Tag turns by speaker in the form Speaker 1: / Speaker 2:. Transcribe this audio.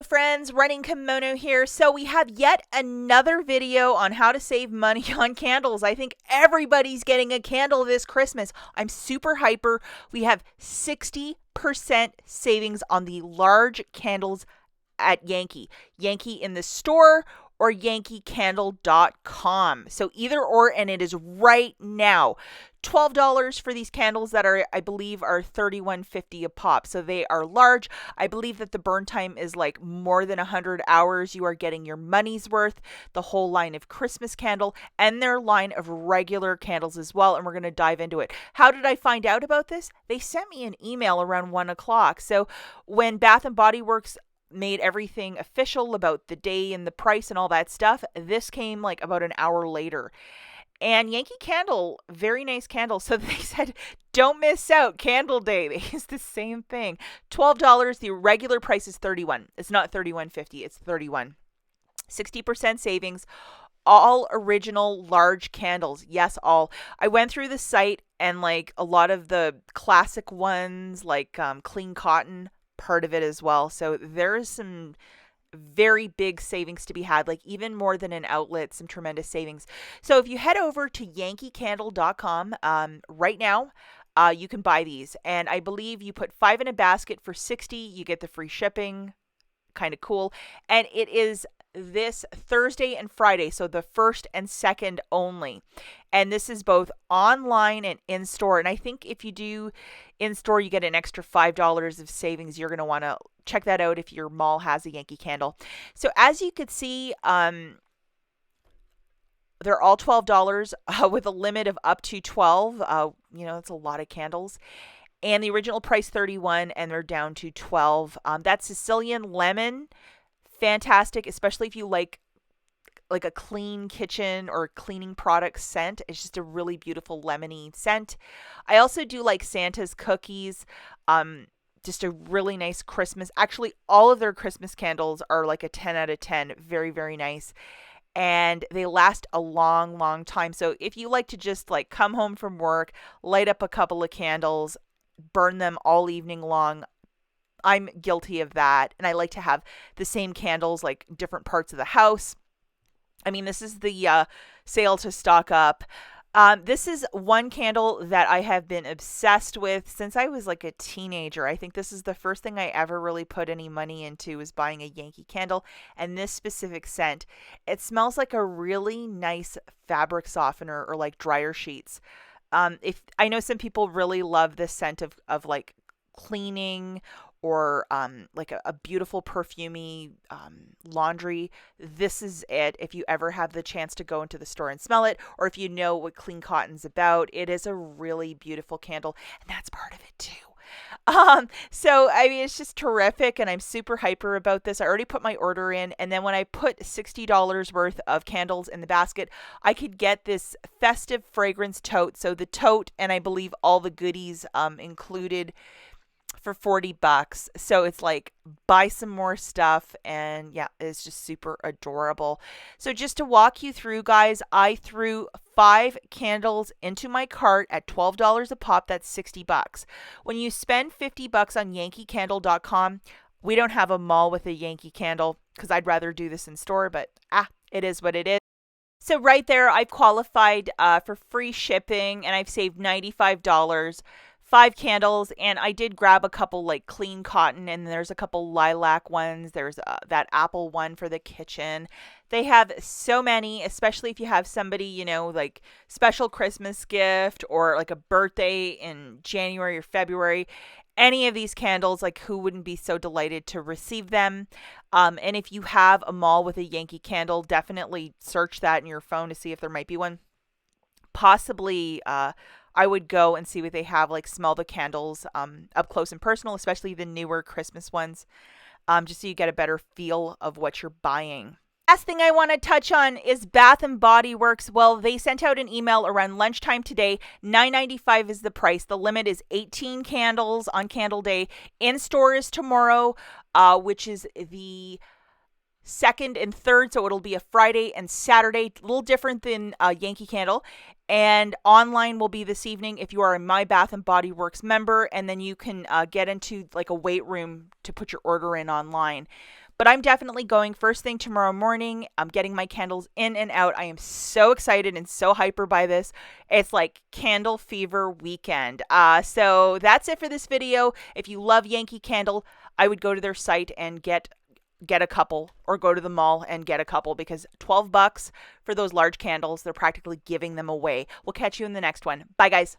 Speaker 1: Friends, Running Kimono here. So we have yet another video on how to save money on candles. I think everybody's getting a candle this Christmas. I'm super hyper. We have 60% savings on the large candles at Yankee. Yankee in the store or yankeecandle.com. So either or, and it is right now. $12 for these candles that are, I believe, are $31.50 a pop. So they are large. I believe that the burn time is like more than 100 hours. You are getting your money's worth. The whole line of Christmas candle and their line of regular candles as well. And we're going to dive into it. How did I find out about this? They sent me an email around 1 o'clock. So when Bath and Body Works made everything official about the day and the price and all that stuff, this came like about an hour later. And Yankee Candle, very nice candle. So they said, don't miss out. Candle Day. They use the same thing. $12. The regular price is $31. It's not $31.50. It's $31. 60% savings. All original large candles. Yes, all. I went through the site and like a lot of the classic ones like Clean Cotton, part of it as well. So there is some very big savings to be had, like even more than an outlet, some tremendous savings. So if you head over to yankeecandle.com right now, you can buy these. And I believe you put 5 in a basket for $60. You get the free shipping. Kind of cool. And it is this Thursday and Friday, so the 1st and 2nd only. And this is both online and in store. And I think if you do in store, you get an extra $5 of savings. You're going to want to check that out if your mall has a Yankee Candle. So as you could see, they're all $12 with a limit of up to 12. That's a lot of candles. And the original price $31, and they're down to 12. That Sicilian lemon, fantastic, especially if you like a clean kitchen or cleaning product scent. It's just a really beautiful lemony scent. I also do like Santa's cookies. Just a really nice Christmas. Actually, all of their Christmas candles are like a 10 out of 10. Very, very nice. And they last a long, long time. So if you like to just like come home from work, light up a couple of candles, burn them all evening long, I'm guilty of that. And I like to have the same candles like different parts of the house. I mean, this is the sale to stock up. This is one candle that I have been obsessed with since I was like a teenager. I think this is the first thing I ever really put any money into, was buying a Yankee Candle. And this specific scent, it smells like a really nice fabric softener or like dryer sheets. If I know some people really love this scent of like cleaning or like a beautiful perfumey laundry, this is it. If you ever have the chance to go into the store and smell it, or if you know what Clean Cotton's about, it is a really beautiful candle, and that's part of it too. So I mean, it's just terrific, and I'm super hyper about this. I already put my order in, and then when I put $60 worth of candles in the basket, I could get this festive fragrance tote. So the tote, and I believe all the goodies included, for $40. So it's like, buy some more stuff, and yeah, it's just super adorable. So just to walk you through, guys, I threw 5 candles into my cart at $12 a pop. That's $60. When you spend $50 on yankeecandle.com, we don't have a mall with a Yankee Candle because I'd rather do this in store, but it is what it is. So right there, I've qualified for free shipping, and I've saved $95. 5 candles, and I did grab a couple like Clean Cotton, and there's a couple lilac ones. There's that apple one for the kitchen. They have so many, especially if you have somebody, like special Christmas gift or like a birthday in January or February. Any of these candles, like who wouldn't be so delighted to receive them? And if you have a mall with a Yankee Candle, definitely search that in your phone to see if there might be one. Possibly, I would go and see what they have, like smell the candles up close and personal, especially the newer Christmas ones, just so you get a better feel of what you're buying. Last thing I want to touch on is Bath and Body Works. Well, they sent out an email around lunchtime today. $9.95 is the price. The limit is 18 candles on Candle Day. In store is tomorrow, which is the 2nd and 3rd, so it'll be a Friday and Saturday, a little different than Yankee Candle. And online will be this evening if you are a My Bath and Body Works member, and then you can get into like a wait room to put your order in online. But I'm definitely going first thing tomorrow morning. I'm getting my candles in and out. I am so excited and so hyper by this. It's like candle fever weekend. So that's it for this video. If you love Yankee Candle, I would go to their site and get a couple, or go to the mall and get a couple, because $12 for those large candles, they're practically giving them away. We'll catch you in the next one. Bye, guys.